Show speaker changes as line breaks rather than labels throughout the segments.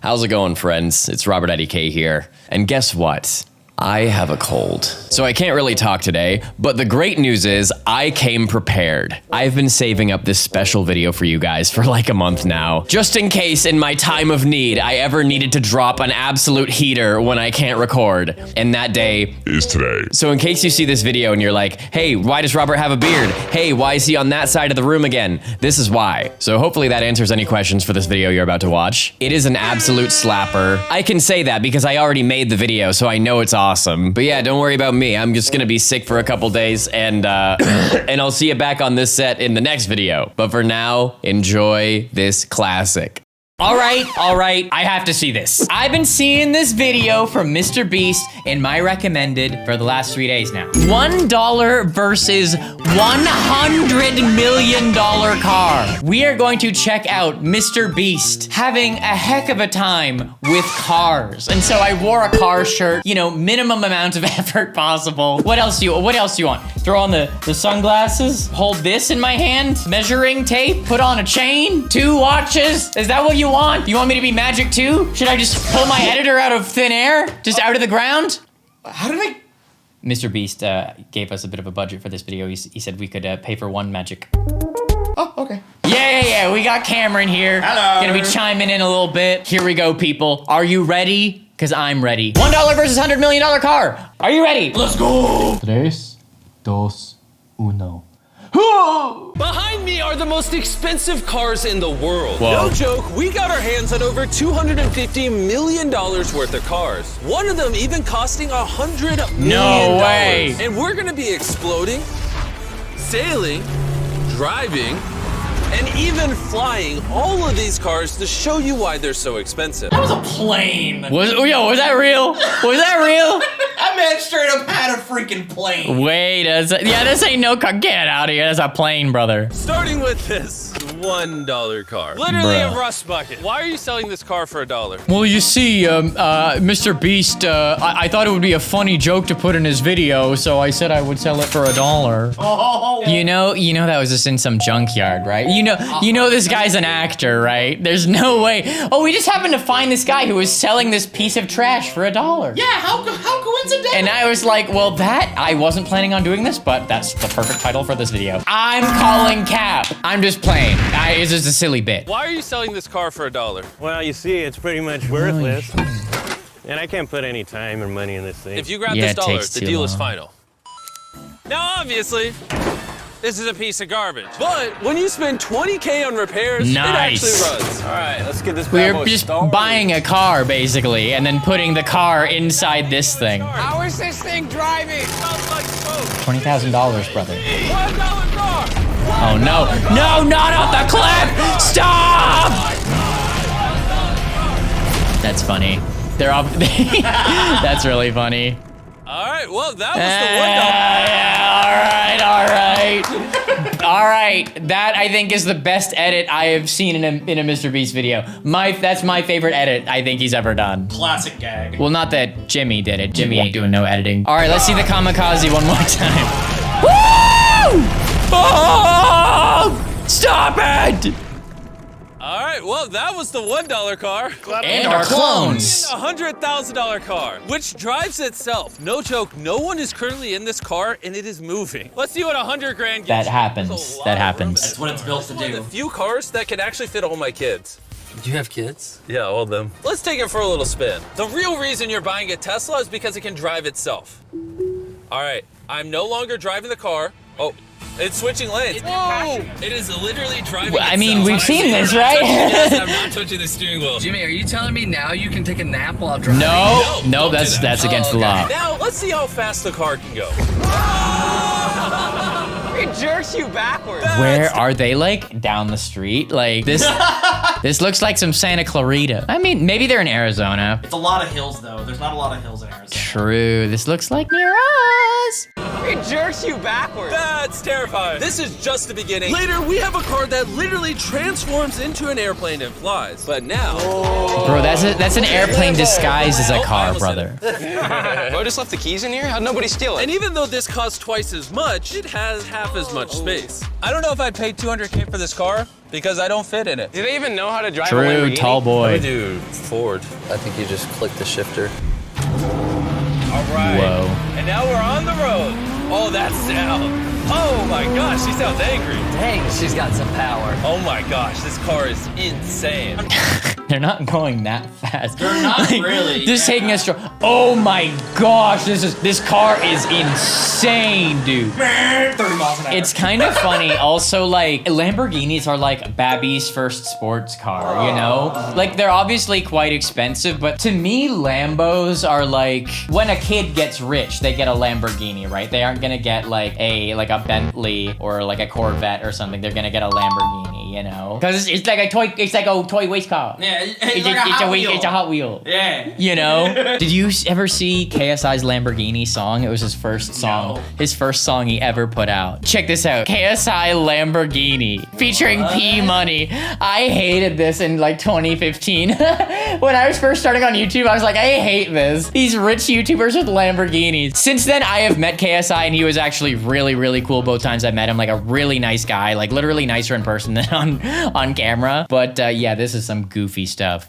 How's it going, friends? It's RobertIDK here. And guess what? I have a cold. So I can't really talk today, but the great news is I came prepared. I've been saving up this special video for you guys for like a month now, just in case in my time of need, I ever needed to drop an absolute heater when I can't record. And that day is today. So in case you see this video and you're like, hey, why does Robert have a beard? Hey, why is he on that side of the room again? This is why. So hopefully that answers any questions for this video you're about to watch. It is an absolute slapper. I can say that because I already made the video, so I know it's awesome. But yeah, don't worry about me. I'm just gonna be sick for a couple days and and I'll see you back on this set in the next video. But for now, enjoy this classic.
All right, I have to see this. I've been seeing this video from MrBeast in my recommended for the last 3 days now. $1 versus $100 million car. We are going to check out MrBeast having a heck of a time with cars. And so I wore a car shirt, you know, minimum amount of effort possible. What else do you want? Throw on the sunglasses, hold this in my hand, measuring tape, put on a chain, 2 watches. Is that what you want? You want me to be magic too? Should I just pull my editor out of thin air? Just out of the ground?
How did I?
MrBeast gave us a bit of a budget for this video. He said we could pay for 1 magic.
Oh, okay.
Yeah, we got Cameron here.
Hello.
Gonna be chiming in a little bit. Here we go, people. Are you ready? Because I'm ready. $1 versus $100 million car. Are you ready?
Let's go.
3, 2, 1.
Behind me are the most expensive cars in the world.
Whoa.
No joke, we got our hands on over $250 million worth of cars. One of them even costing $100 million.
No way.
And we're gonna be exploding, sailing, driving, and even flying all of these cars to show you why they're so expensive.
That was a plane.
Was that real? Was that real?
That man straight up had a freaking plane.
Wait, this ain't no car. Get out of here. That's a plane, brother.
Starting with this $1 car. Literally
Bruh.
a rust bucket. Why are you selling this car for $1?
Well, you see, MrBeast, I thought it would be a funny joke to put in his video, so I said I would sell it for $1.
Oh.
You know that was just in some junkyard, right? You know this guy's an actor, right? There's no way. Oh, we just happened to find this guy who was selling this piece of trash for $1.
Yeah, how coincidental.
And I was like, well, I wasn't planning on doing this, but that's the perfect title for this video. I'm calling cap. I'm just playing. It's just a silly bit.
Why are you selling this car for $1?
Well, you see, it's pretty much worthless. And I can't put any time or money in this thing.
If you grab
Yeah,
this
it
dollar,
takes
the
too
deal is
long.
final. Now, obviously, this is a piece of garbage. But when you spend $20K on repairs,
Nice.
it actually runs. All right, let's get this bad
We're
boy
just
started.
buying a car, basically, and then putting the car inside this thing.
How is this thing driving? Smells like smoke.
$20,000, brother.
$1 car.
Oh, no. No, not off the cliff! Stop! That's funny. They're off. That's really funny.
All right, well, that was the $1.
All right. That, I think, is the best edit I have seen in a MrBeast video. That's my favorite edit I think he's ever done.
Classic gag.
Well, not that Jimmy did it. Jimmy ain't doing no editing. All right, let's see the kamikaze one more time. Woo! Oh! Stop it!
All right, well, that was the $1 car.
And our clones.
A $100,000 car, which drives itself. No joke, no one is currently in this car, and it is moving. Let's see what 100 grand gets.
That happens. That happens.
That's what it's built to
One of
do.
the few cars that can actually fit all my kids.
You have kids?
Yeah, all of them. Let's take it for a little spin. The real reason you're buying a Tesla is because it can drive itself. All right, I'm no longer driving the car. Oh, it's switching lanes. Whoa! It is literally driving
I mean,
itself.
we've seen this,
I'm not touching the gas,
right?
I'm not touching the steering wheel.
Jimmy, are you telling me now you can take a nap while driving?
No,
don't
that's
do that.
against the law.
Now, let's see how fast the car can go. It jerks you backwards.
Where are they, like, down the street? Like, this this looks like some Santa Clarita. I mean, maybe they're in Arizona.
It's a lot of hills, though. There's not a lot of hills in Arizona.
True, this looks like near us.
It jerks you backwards. That's terrifying. This is just the beginning. Later, we have a car that literally transforms into an airplane and flies. But now...
Bro, that's an airplane disguised as a
I
car,
almost
brother.
Bro, I just left the keys in here? How'd nobody steal it?
And even though this costs twice as much, it has half as much space. I don't know if I'd pay $200K for this car, because I don't fit in it.
Do they even know how to drive a
True,
Lamborghini?
tall
Let
boy.
me do forward.
I think you just click the shifter.
All right.
Whoa.
And now we're on the road. Oh, that sound. Oh my gosh, she sounds angry.
Dang, she's got some power.
Oh my gosh, this car is insane.
They're not going that fast.
They're not really,
Just
yeah.
taking a stroll. Oh my gosh, this car is insane, dude.
30 miles an hour.
It's kind of funny. Also, like, Lamborghinis are like Babby's first sports car, you know? Like, they're obviously quite expensive, but to me, Lambos are like, when a kid gets rich, they get a Lamborghini, right? They aren't gonna get like a Bentley or like a Corvette or something. They're gonna get a Lamborghini, you know? Because it's like a toy race car.
Yeah,
It's a Hot Wheel.
Yeah.
You know? Did you ever see KSI's Lamborghini song? It was his first song.
No.
His first song he ever put out. Check this out. KSI Lamborghini featuring P Money. I hated this in like 2015. When I was first starting on YouTube, I was like, I hate this. These rich YouTubers with Lamborghinis. Since then, I have met KSI and he was actually really, really cool both times I met him. Like a really nice guy, like literally nicer in person than on camera. But yeah, this is some goofy stuff.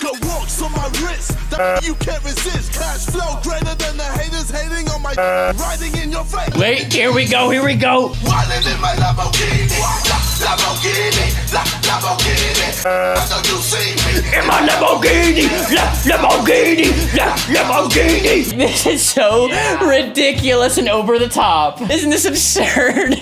Got walks on my wrist that you can't resist. Cash flow greater than the haters hating on my riding in your face.
Wait, here we go.
Riding in my Lamborghini. Lamborghini. I know you see me.
In my Lamborghini. Lamborghini. This is so ridiculous and over the top. Isn't this absurd?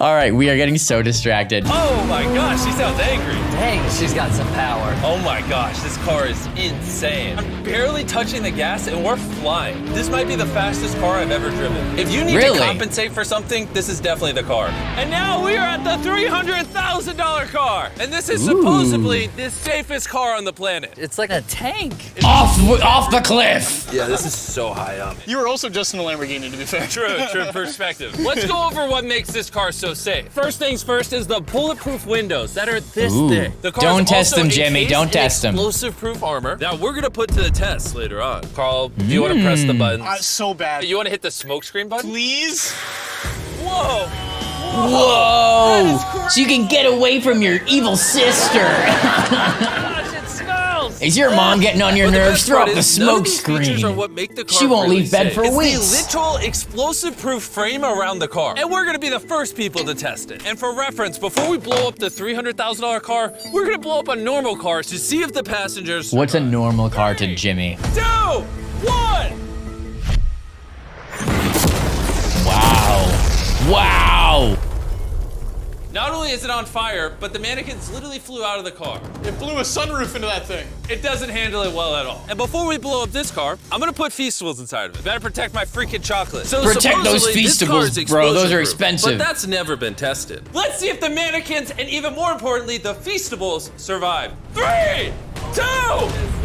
All right, we are getting so distracted.
Oh my gosh, she sounds angry.
Dang, she's got some power.
Oh my gosh, this car is insane. I'm barely touching the gas and we're flying. This might be the fastest car I've ever driven. If you need
Really?
to compensate for something, this is definitely the car. And now we are at the $300,000 car. And this is supposedly the safest car on the planet.
It's like a tank.
Off the cliff.
Yeah, this is so high up.
You were also just in a Lamborghini, to be fair.
True perspective. Let's go over what makes this car so safe. First things first is the bulletproof windows that are this thick. The car
Don't
is
test
also
them, Jimmy.
encased
Don't
in
test them.
explosive-proof armor that we're gonna put to the test later on. Carl, do you want to press the buttons?
So bad.
You want to hit the smoke screen button?
Please?
Whoa!
Whoa! So you can get away from your evil sister.
Gosh, it smells!
Is your mom getting on your
But the
nerves?
best
Throw
part
up the
is, none of
smoke
these features
screen.
are what make the car
She won't
really
leave bed
safe.
for
it's
weeks.
the literal explosive-proof frame around the car, and we're gonna be the first people to test it. And for reference, before we blow up the $300,000 car, we're gonna blow up a normal car to see if the passengers.
What's a normal car to Jimmy?
2, 1.
Wow.
Not only is it on fire, but the mannequins literally flew out of the car.
It blew a sunroof into that thing.
It doesn't handle it well at all. And before we blow up this car, I'm gonna put Feastables inside of it. Better protect my freaking chocolate. So
Protect those
supposedly, this car is
Feastables, bro. Those are
explosive-proof,
expensive.
But that's never been tested. Let's see if the mannequins and even more importantly, the Feastables survive. 3, 2,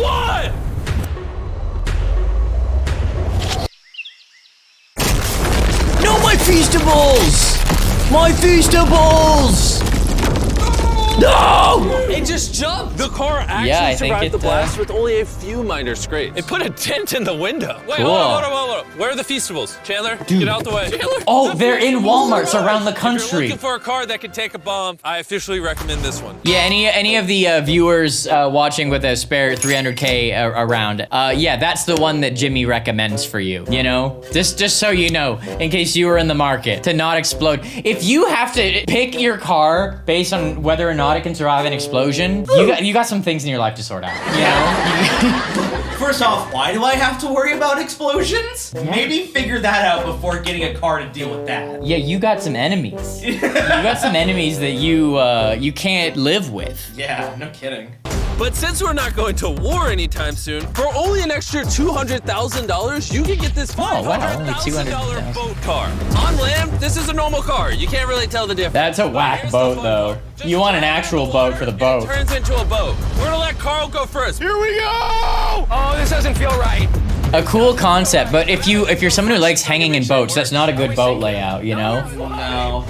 1.
No, my Feastables! My Feastables! No!
It just jumped. The car actually
Yeah, I think
survived
it,
the blast with only a few minor scrapes. It put a dent in the window. Wait,
Cool.
hold on. Where are the Feastables? Chandler, get out the way. Chandler,
Oh,
the
they're in
Feastables
Walmarts
survived.
around the
If you're
country.
looking for a car that can take a bomb, I officially recommend this one.
Yeah, any of the viewers watching with a spare 300K around, yeah, that's the one that Jimmy recommends for you, you know? Just so you know, in case you were in the market, to not explode. If you have to pick your car based on whether or not it can survive an explosion, you got some things in your life to sort out, you know?
First off, why do I have to worry about explosions? Maybe figure that out before getting a car to deal with that.
Yeah, you got some enemies. You got some enemies that you can't live with.
Yeah, no kidding.
But since we're not going to war anytime soon, for only an extra $200,000, you can get this
Oh, wow, only
$500,000
$200,000.
boat car. On land, this is a normal car. You can't really tell the difference.
That's a whack
Here's the
boat,
fun
though.
part. Just
You want an
slide
actual
in the
boat
water
for the
and
boat.
It turns into a boat. We're gonna let Carl go first.
Here we go! Oh, this doesn't feel right.
A cool concept, but if you're someone who likes hanging in boats, that's not a good boat layout, you know?
No.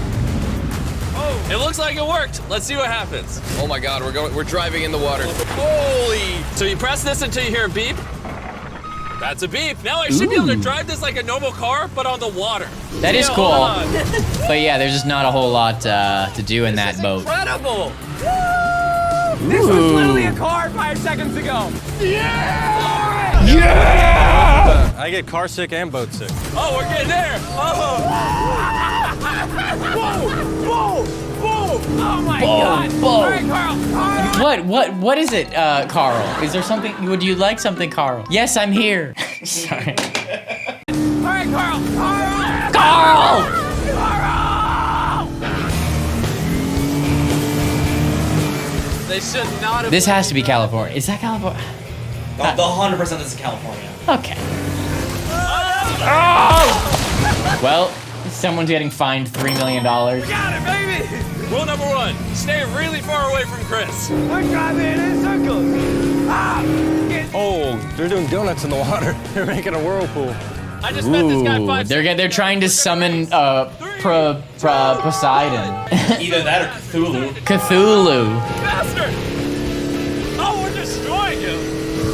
It looks like it worked. Let's see what happens.
Oh my God, we're driving in the water.
Holy! So you press this until you hear a beep. That's a beep. Now I should be able to drive this like a normal car, but on the water.
That is
Yeah,
cool.
hold on.
But yeah, there's just not a whole lot to do in that boat.
Incredible! This was literally a car 5 seconds ago.
I get car sick and boat sick.
Oh, we're getting there. Oh.
Oh my god! All right, Carl.
What is it, Carl? Is there something? Would you like something, Carl? Yes, I'm here. Sorry.
All right, Carl.
Carl!
They should not have.
This has to be California. Is that California?
The 100% this is California.
Okay. Well, someone's getting fined $3 million.
Got it, baby. Rule number 1: stay really far away from Chris.
We're driving in circles.
Oh, they're doing donuts in the water. They're making a whirlpool.
I just met this guy 5
They're trying to summon Poseidon.
Either that or Cthulhu.
Cthulhu.
Bastard! Oh, we're destroying him.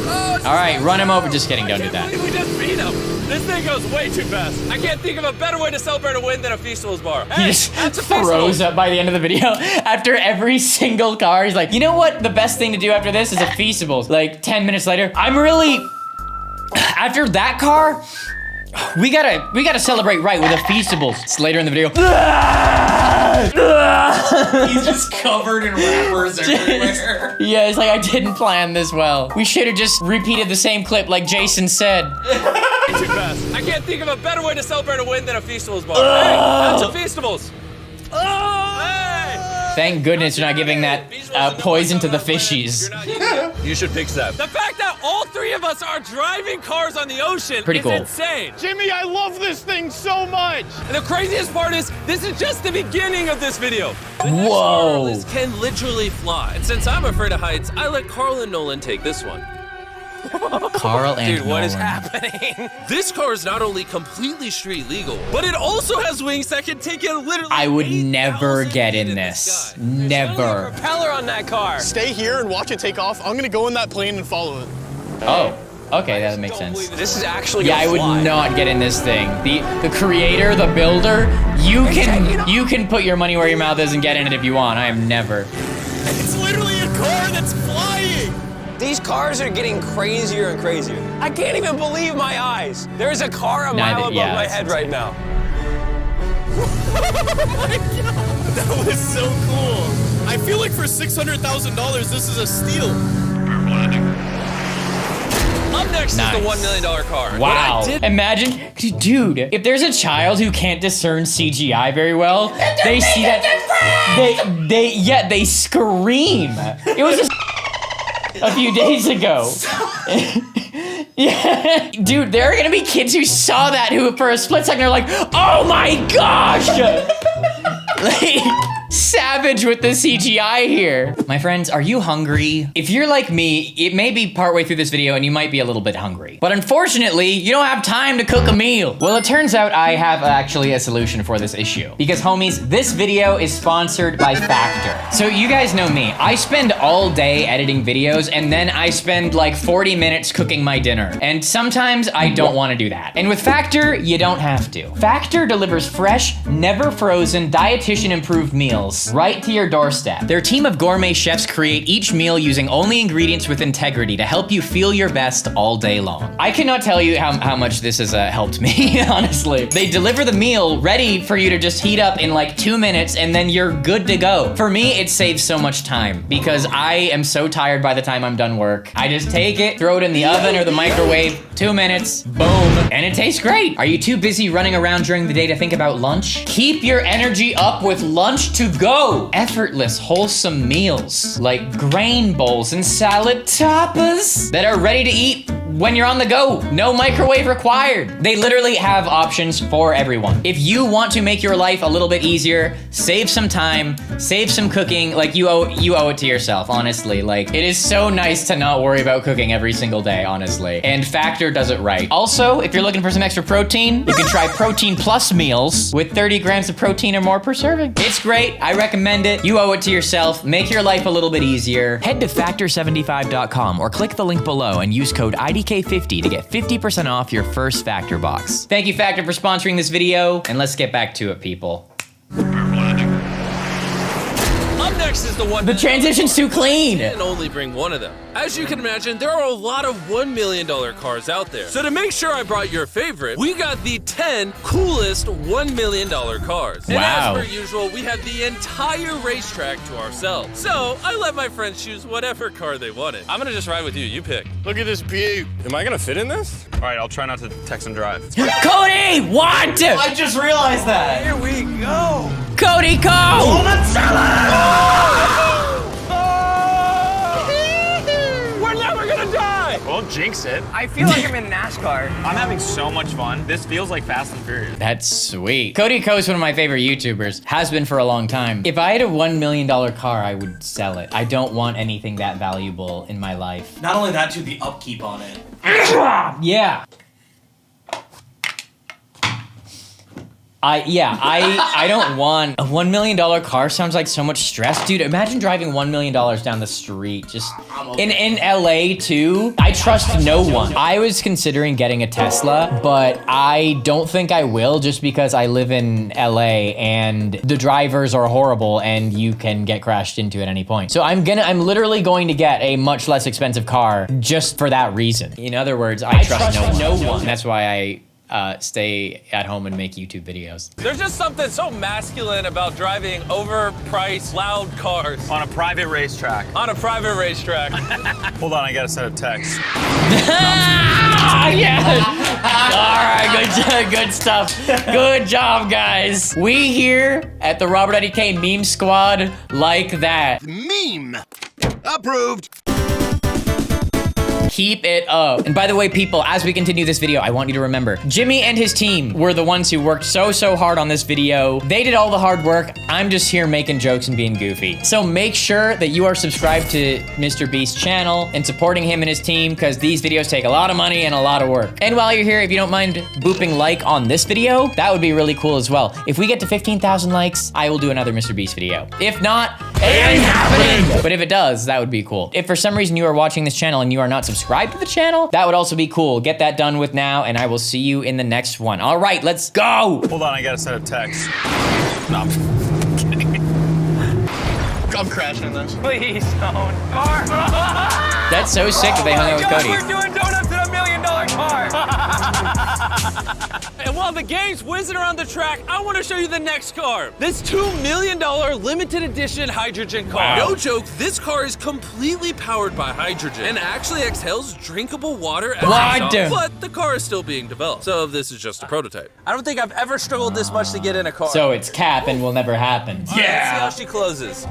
Oh,
All right, run him over. Just kidding. Don't do that.
we just beat him. This thing goes way too fast. I can't think of a better way to celebrate a win than a Feastables bar.
He
Hey,
just
that's a
froze
Feastables.
up by the end of the video. After every single car, he's like, you know what? The best thing to do after this is a Feastables. Like 10 minutes later, I'm really. After that car, we gotta celebrate right with a Feastables. It's later in the video.
He's just covered in wrappers everywhere.
Yeah, it's like I didn't plan this well. We should have just repeated the same clip like Jason said.
Way too fast. I can't think of a better way to celebrate a win than a Feastables bar. Hey, that's a Feastables. Hey!
Thank goodness you're not giving that poison to the fishies.
You should fix that. The fact that all 3 of us are driving cars on the ocean
Pretty
is
cool.
insane.
Jimmy, I love this thing so much.
And the craziest part is, this is just the beginning of this video. The next
Whoa.
car can literally fly. And since I'm afraid of heights, I let Carl and Nolan take this one.
Carl and
Dude, what is
Nolan.
happening? This car is not only completely street legal, but it also has wings that can take it literally.
I would
8,000
never get
feet
in
the
this.
sky.
Never.
Propeller on that car.
Stay here and watch it take off. I'm gonna go in that plane and follow it.
Oh, okay, that makes sense.
This is actually
Yeah, I would not get in this thing. The creator, the builder, you can put your money where your mouth is and get in it if you want. I am never.
It's literally a car that's flying.
These cars are getting crazier and crazier. I can't even believe my eyes. There's a car a mile above my head right now.
That was so cool. I feel like for $600,000, this is a steal.
Up next
Nice.
is the $1 million car.
Wow.
What I did-
Imagine, dude, if there's a child who can't discern CGI very well, they see that, they scream. It was just a few days ago. Yeah, dude, there are gonna be kids who saw that who for a split second are like, oh my gosh! Like, savage with the CGI here. My friends, are you hungry? If you're like me, it may be partway through this video and you might be a little bit hungry. But unfortunately, you don't have time to cook a meal. Well, it turns out I have actually a solution for this issue. Because homies, this video is sponsored by Factor. So you guys know me. I spend all day editing videos and then I spend like 40 minutes cooking my dinner. And sometimes I don't want to do that. And with Factor, you don't have to. Factor delivers fresh, never frozen, dietitian improved meals right to your doorstep. Their team of gourmet chefs create each meal using only ingredients with integrity to help you feel your best all day long. I cannot tell you how much this has helped me, honestly. They deliver the meal ready for you to just heat up in like 2 minutes and then you're good to go. For me, it saves so much time because I am so tired by the time I'm done work. I just take it, throw it in the oven or the microwave, 2 minutes, boom, and it tastes great. Are you too busy running around during the day to think about lunch? Keep your energy up with lunch to go. Effortless, wholesome meals like grain bowls and salad tapas that are ready to eat when you're on the go. No microwave required. They literally have options for everyone. If you want to make your life a little bit easier, save some time, save some cooking, like you owe it to yourself, honestly. Like, it is so nice to not worry about cooking every single day, honestly. And Factor does it right. Also, if you're looking for some extra protein, you can try Protein Plus meals with 30 grams of protein or more per serving. It's great. I recommend it. You owe it to yourself. Make your life a little bit easier. Head to factor75.com or click the link below and use code IDK RobertIDK50 to get 50% off your first Factor box. Thank you, Factor, for sponsoring this video, and let's get back to it, people.
Up next is the one.
The transition's too clean.
And only bring one of them. As you can imagine, there are a lot of $1 million cars out there. So to make sure I brought your favorite, we got the 10 coolest $1 million cars. And
Wow.
as per usual, we have the entire racetrack to ourselves. So I let my friends choose whatever car they wanted. I'm gonna just ride with you. You pick.
Look at this beaut.
Am I gonna fit in this?
All right, I'll try not to text and drive.
Cody, what?
I just realized that.
Here we go.
Cody, go!
We're never gonna die.
Well, jinx it.
I feel like I'm in NASCAR.
I'm having so much fun. This feels like Fast and Furious.
That's sweet. Cody Ko's one of my favorite YouTubers. Has been for a long time. If I had a $1 million car, I would sell it. I don't want anything that valuable in my life.
Not only that, too, the upkeep on it.
Yeah. I don't want a $1 million car. Sounds like so much stress, dude. Imagine driving $1 million down the street, just in LA too. I trust no one. I was considering getting a Tesla, but I don't think I will, just because I live in LA and the drivers are horrible and you can get crashed into at any point. So I'm literally going to get a much less expensive car just for that reason. In other words, I trust no one. That's why I stay at home and make YouTube videos.
There's just something so masculine about driving overpriced, loud cars.
On a private racetrack.
On a private racetrack.
Hold on, I gotta send a text.
Yes! All right, good stuff. Good job, guys. We here at the RobertIDK meme squad like that.
Meme. Approved.
Keep it up. And by the way, people, as we continue this video, I want you to remember, Jimmy and his team were the ones who worked so hard on this video. They did all the hard work. I'm just here making jokes and being goofy. So make sure that you are subscribed to MrBeast's channel and supporting him and his team, because these videos take a lot of money and a lot of work. And while you're here, if you don't mind booping like on this video, that would be really cool as well. If we get to 15,000 likes, I will do another MrBeast video. If not, it ain't happening. But if it does, that would be cool. If for some reason you are watching this channel and you are not subscribed to the channel, that would also be cool. Get that done with now, and I will see you in the next one. All right, let's go.
Hold on, I gotta send a text. No, I'm kidding. I'm crashing this.
Please don't. Car.
That's so sick that they hung out with Cody.
We're doing donuts in $1 million car.
And while the game's whizzing around the track, I want to show you the next car. This $2 million limited edition hydrogen car.
Wow.
No joke, this car is completely powered by hydrogen and actually exhales drinkable water as
What?
exhaust. But the car is still being developed, so this is just a prototype. I don't think I've ever struggled this much to get in a car.
So it's cap and will never happen.
All right, let's see how she closes.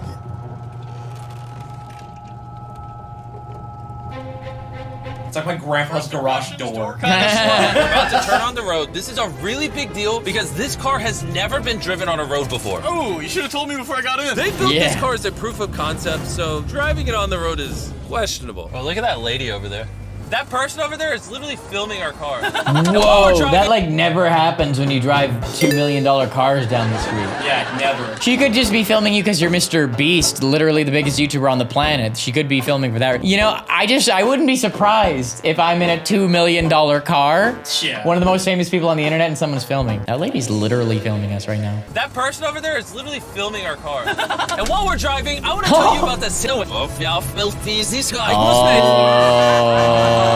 It's like my grandpa's garage door.
We're about to turn on the road. This is a really big deal because this car has never been driven on a road before.
Oh, you should have told me before I got in.
They built this car as a proof of concept, so driving it on the road is questionable. Oh, look at that lady over there. That person over there is literally filming our car.
Whoa, that like never happens when you drive $2 million cars down the street.
Yeah, never.
She could just be filming you because you're MrBeast, literally the biggest YouTuber on the planet. She could be filming for that. You know, I wouldn't be surprised if I'm in a $2 million car.
Yeah.
One of the most famous people on the internet and someone's filming. That lady's literally filming us right now.
That person over there is literally filming our car. And while we're driving, I want to tell you about the cinema of how filthy this guy was made.
All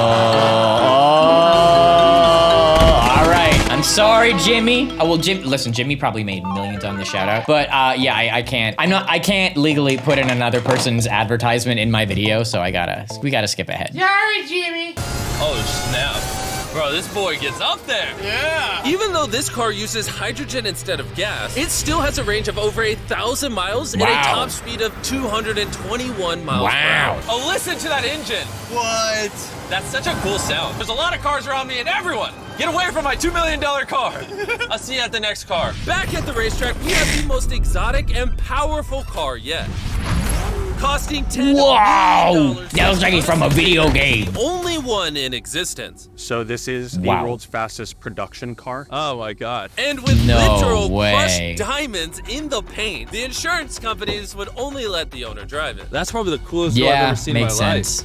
right. I'm sorry, Jimmy. Listen, Jimmy probably made millions on this shout out, but yeah, I can't legally put in another person's advertisement in my video, so we gotta skip ahead.
Sorry, Jimmy.
Oh, snap. Bro, this boy gets up there.
Yeah.
Even though this car uses hydrogen instead of gas, it still has a range of over 1,000 miles and a top speed of 221 miles per hour. Oh, listen to that engine.
What?
That's such a cool sound. There's a lot of cars around me and everyone. Get away from my $2 million car. I'll see you at the next car. Back at the racetrack, we have the most exotic and powerful car yet. Costing $10 million.
That looks like he's from a video game.
Only one in existence.
So this is the world's fastest production car?
Oh my God. And with literal crushed diamonds in the paint, the insurance companies would only let the owner drive it. That's probably the coolest car I've ever seen in my life.
Yeah, makes sense.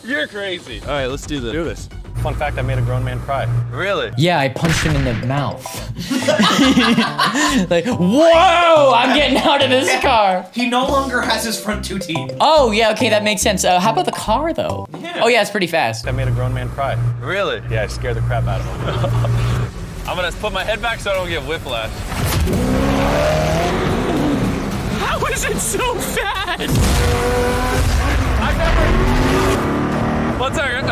You're crazy.
All right, let's do this.
Do this. Fun fact, I made a grown man cry.
Really?
Yeah, I punched him in the mouth. Like, whoa! I'm getting out of this car.
He no longer has his front two teeth.
Oh, yeah, okay, that makes sense. How about the car, though?
Yeah.
Oh, yeah, it's pretty fast.
I made a grown man cry.
Really?
Yeah, I scared the crap out of him.
I'm gonna put my head back so I don't get whiplash.
How is it so fast?
I've never... One second.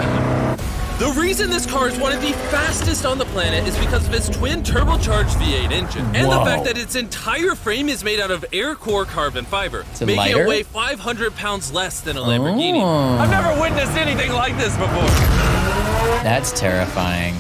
The reason this car is one of the fastest on the planet is because of its twin turbocharged V8 engine. And the fact that its entire frame is made out of air core carbon fiber, making
lighter?
it weigh 500 pounds less than a Lamborghini. I've never witnessed anything like this before.
That's terrifying.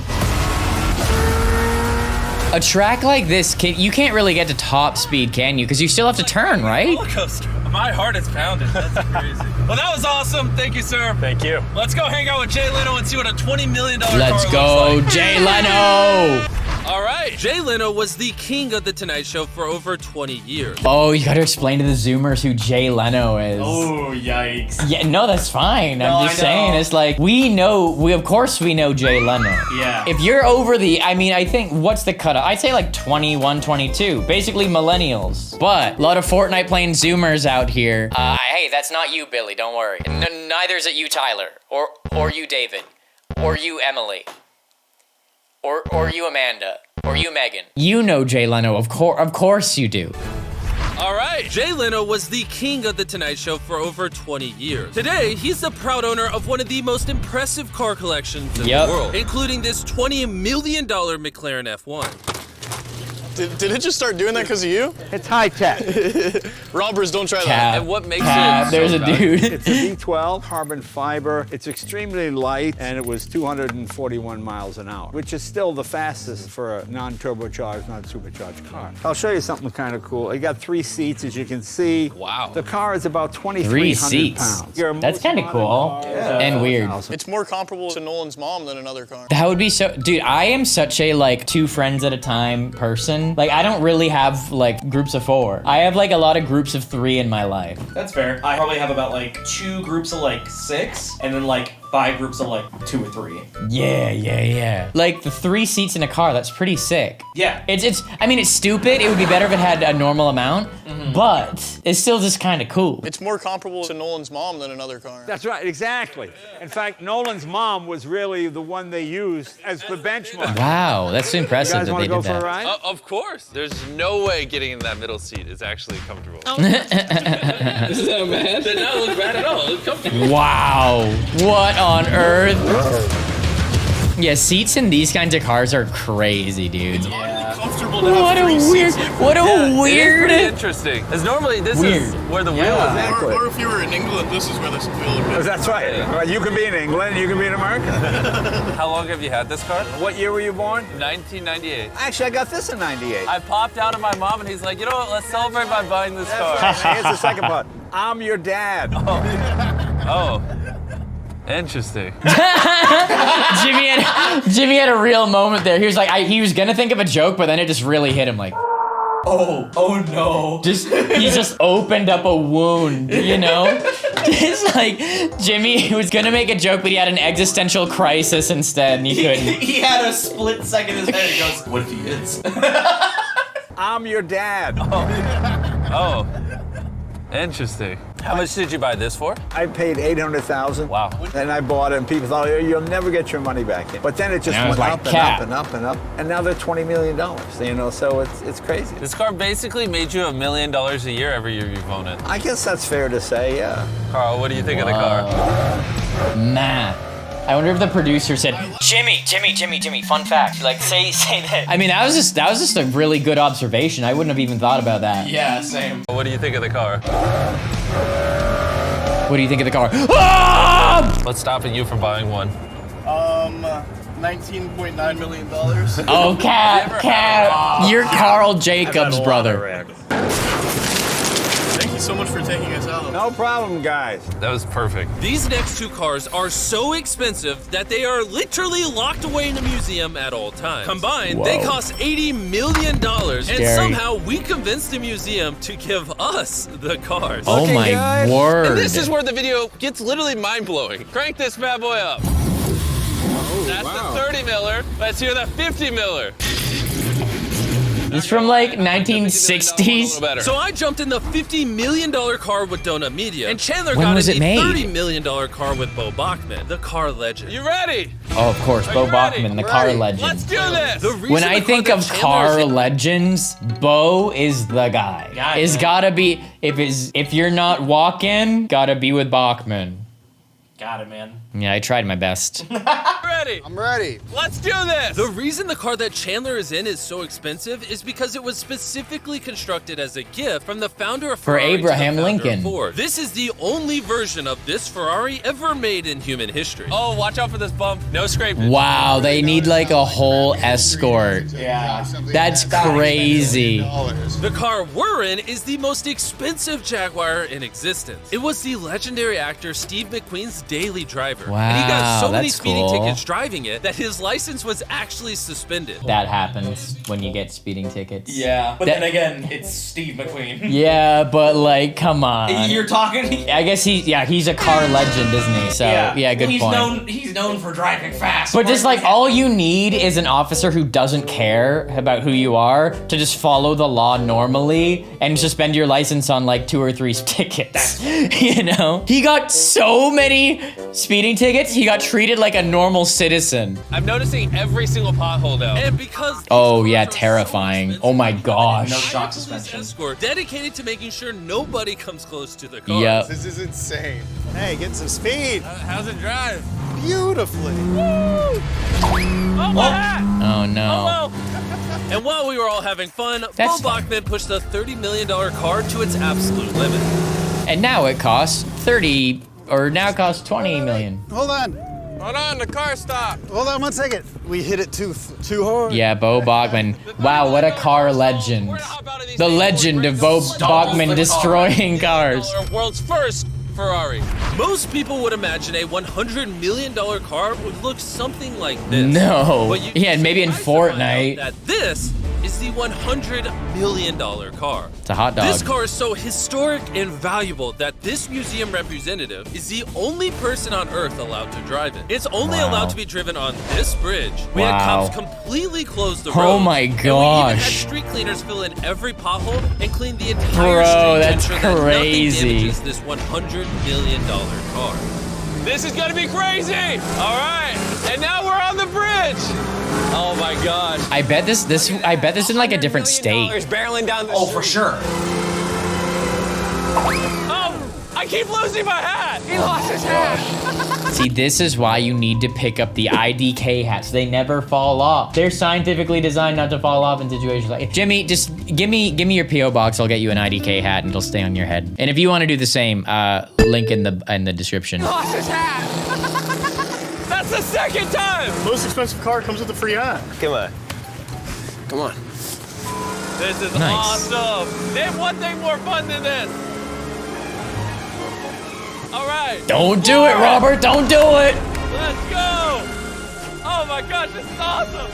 A track like this, you can't really get to top speed, can you? Because you still have to turn, right?
Roller coaster. My heart is pounding. That's crazy. Well, that was awesome. Thank you, sir.
Thank you.
Let's go hang out with Jay Leno and see what a $20 million car
Let's
looks
go,
like.
Jay Leno!
All right. Jay Leno was the king of The Tonight Show for over 20 years.
Oh, you gotta explain to the Zoomers who Jay Leno is.
Oh, yikes.
Yeah, no, that's fine. I'm just
I know.
saying, it's like, of course we know Jay Leno.
Yeah.
If you're over I think, what's the cutoff? I'd say like 21, 22. Basically millennials. But a lot of Fortnite playing Zoomers out here. Hey, that's not you, Billy, don't worry. Neither is it you, Tyler. Or you, David. Or you, Emily. Or you, Amanda. Or you, Megan. You know Jay Leno, of course you do.
All right. Jay Leno was the king of The Tonight Show for over 20 years. Today, he's the proud owner of one of the most impressive car collections in the world, including this $20 million McLaren F1.
Did it just start doing that because of you?
It's high tech.
Robbers, don't try that.
And what makes it
There's
so
a dude.
It's a V12 carbon fiber. It's extremely light, and it was 241 miles an hour, which is still the fastest for a non-turbocharged, non-supercharged car. I'll show you something kind of cool. You got 3 seats, as you can see.
Wow.
The car is about
3
2,300
seats.
pounds.
That's kind of cool. And weird.
It's more comparable to Nolan's mom than another car.
That would be so, dude, I am such a like 2 friends at a time person. Like I don't really have like groups of 4. I have like a lot of groups of 3 in my life.
That's fair. I probably have about like 2 groups of like 6, and then like 5 groups of like 2 or 3.
Yeah. Like the 3 seats in a car, that's pretty sick.
Yeah.
I mean, it's stupid. It would be better if it had a normal amount, but it's still just kind of cool.
It's more comparable to Nolan's mom than another car.
That's right, exactly. In fact, Nolan's mom was really the one they used as the benchmark.
That's
You
impressive
guys
that
want
they
to go
did
for a
that.
ride?
Of course. There's no way getting in that middle seat is actually comfortable.
Oh.
Is that bad? Did not look bad at all. It's comfortable.
Wow, what on earth? Yeah, seats in these kinds of cars are crazy, dude.
Comfortable to have 3 seats.
What a weird.
It is pretty interesting. As normally this is where the wheel is.
Exactly.
Or if you were in England, this is where this wheel would be.
That's right. Well, you can be in England, you can be in America.
How long have you had this car?
What year were you born?
1998.
Actually, I got this in 98.
I popped out of my mom and he's like, you know what, let's celebrate by buying this car.
Here's the second part. I'm your dad.
Oh. Interesting.
Jimmy had a real moment there. He was like, he was gonna think of a joke, but then it just really hit him like,
Oh no.
he just opened up a wound, you know? It's like, Jimmy was gonna make a joke, but he had an existential crisis instead, and he couldn't.
He had a split second in his head. He goes, what if he is?
I'm your dad.
Oh. Interesting. How much did you buy this for?
I paid $800,000.
Wow.
And I bought it, and people thought, oh, you'll never get your money back in. But then it just
Now it's
went
like
up and
cap.
up and up and up. And now they're $20 million, you know, so it's crazy.
This car basically made you $1 million a year every year you've owned it.
I guess that's fair to say, yeah.
Carl, what do you think of the car?
Matt. I wonder if the producer said, Jimmy, fun fact. Like, say that. I mean, that was just a really good observation. I wouldn't have even thought about that.
Yeah, same.
What do you think of the car?
What do you think of the car? Ah!
What's stopping you from buying one?
$19.9 million.
Oh, Cap. You're Carl Jacobs' brother.
Thank you, so much for taking us out.
No problem, guys.
That was perfect. These next two cars are so expensive that they are literally locked away in a museum at all times. Combined, they cost $80 million, and somehow we convinced the museum to give us the cars.
Oh my word.
And this is where the video gets literally mind-blowing. Crank this bad boy up. That's the 30 miller. Let's hear the 50 miller.
It's from like 1960s.
So I jumped in the $50 million car with Donut Media, and Chandler
When
got
was
in
it
the
made?
$30 million car with Bo Bachman, the car legend. You ready?
Oh, of course, Bo Bachman, the car legend.
Let's do this.
When I think of car legends, Bo is the guy. It's gotta be, if you're not walking, gotta be with Bachman.
Got it, man.
Yeah, I tried my best.
Ready?
I'm ready.
Let's do this! The reason the car that Chandler is in is so expensive is because it was specifically constructed as a gift from the founder of Ferrari
Abraham
to the founder
Lincoln.
of Ford. This is the only version of this Ferrari ever made in human history. Oh, watch out for this bump. No scraping.
Wow, they need like a whole escort.
Yeah.
That's crazy.
The car we're in is the most expensive Jaguar in existence. It was the legendary actor Steve McQueen's daily driver.
Wow,
and he got so many
that's
speeding
cool.
tickets driving it that his license was actually suspended.
That happens when you get speeding tickets.
Yeah, but then again, it's Steve McQueen.
Yeah, but like, come on.
You're talking.
I guess he's a car legend, isn't he? So yeah, good point.
He's known for driving fast.
But just like all you need is an officer who doesn't care about who you are to just follow the law normally and suspend your license on like 2 or 3 tickets. You know? He got so many speeding tickets, he got treated like a normal citizen.
I'm noticing every single pothole though. And because
Oh yeah, terrifying. Oh my gosh.
No shock suspension.
escort dedicated to making sure nobody comes close to the car.
Yep.
This is insane. Hey, get some speed.
How's it drive?
Beautifully.
Oh, my hat!
Oh no.
Hello. And while we were all having fun,
That's
Bo Bachman pushed the $30 million car to its absolute limit.
And now it costs 30, or now it costs 20 million.
Hold on.
Hold on, the car stopped.
Hold on 1 second. We hit it too hard.
Yeah, Bo Bachman. Wow, what a car legend. The legend of Bo Bachman destroying cars.
World's first Ferrari. Most people would imagine a $100 million car would look something like this.
No.
But you
Yeah, maybe in Fortnite.
that this is the $100 million car.
It's a hot dog.
This car is so historic and valuable that this museum representative is the only person on Earth allowed to drive it. It's only
Wow.
allowed to be driven on this bridge. We had
Wow.
cops completely close the
Oh
road.
my
And we even had
gosh.
street cleaners fill in every pothole and clean the entire
Bro,
street
that's
to ensure that
crazy.
nothing damages this $100 million car. This is gonna be crazy! All right, and now we're on the bridge. Oh my gosh.
I bet this in like a different state.
Barreling down the
Oh, for sure.
I keep losing my hat! He lost his hat!
See, this is why you need to pick up the IDK hats. They never fall off. They're scientifically designed not to fall off in situations like Jimmy, just give me your PO box. I'll get you an IDK hat and it'll stay on your head. And if you want to do the same, link in the description.
He lost his hat! That's the second time!
Most expensive car comes with a free hat.
Come on. Come on.
This is
Nice.
awesome! Name one thing more fun than this! All right.
Don't do it, Robert. Don't do it.
Let's go! Oh my gosh, this is awesome!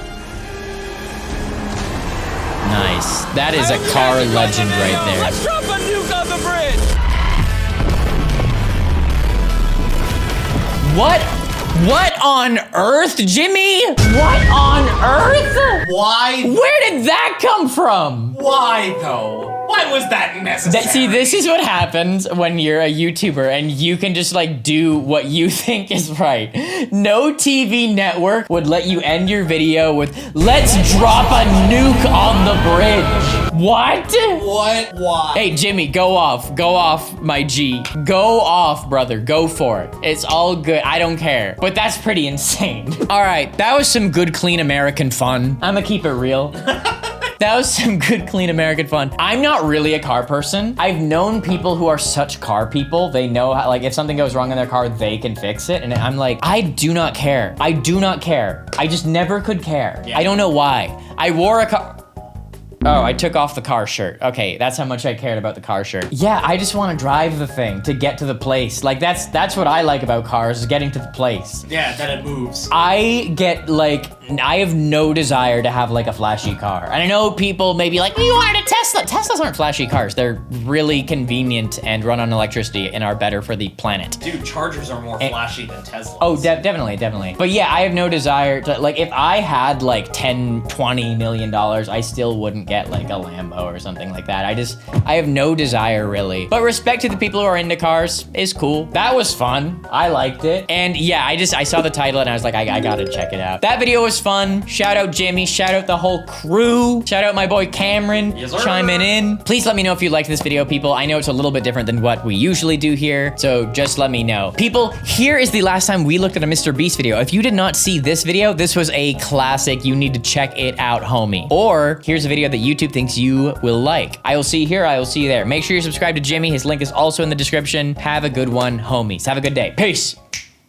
Nice. That is a car legend right there.
Let's drop a nuke on the bridge!
What on earth, Jimmy? What on earth?
Why?
Where did that come from?
Why though? Why was that necessary?
See, this is what happens when you're a YouTuber and you can just like do what you think is right. No TV network would let you end your video with, let's drop a nuke on the bridge. What?
What? Why?
Hey, Jimmy, go off, my G. Go off, brother, go for it. It's all good, I don't care. But that's pretty insane. All right, that was some good, clean American fun. I'ma keep it real. That was some good, clean American fun. I'm not really a car person. I've known people who are such car people. They know how, like, if something goes wrong in their car, they can fix it. And I'm like, I do not care. I do not care. I just never could care.
Yeah.
I don't know why. I wore a car. Oh, I took off the car shirt. Okay, that's how much I cared about the car shirt. Yeah, I just want to drive the thing to get to the place. Like, that's what I like about cars, is getting to the place.
Yeah, that it moves.
I have no desire to have like a flashy car. And I know people may be like, you wanted a Tesla. Teslas aren't flashy cars. They're really convenient and run on electricity and are better for the planet.
Dude, Chargers are more flashy than Teslas.
Oh, definitely. But yeah, I have no desire to, like, if I had like 10, 20 million dollars, I still wouldn't get like a Lambo or something like that. I have no desire really. But respect to the people who are into cars is cool. That was fun. I liked it. And yeah, I saw the title and I was like, I gotta check it out. That video was fun. Shout out Jimmy, shout out the whole crew. Shout out my boy Cameron, chiming in. Please let me know if you liked this video, people. I know it's a little bit different than what we usually do here, so just let me know. People, here is the last time we looked at a MrBeast video. If you did not see this video, this was a classic. You need to check it out, homie. Or here's a video that YouTube thinks you will like. I will see you here, I will see you there. Make sure you're subscribed to Jimmy. His link is also in the description. Have a good one, homies. Have a good day. Peace.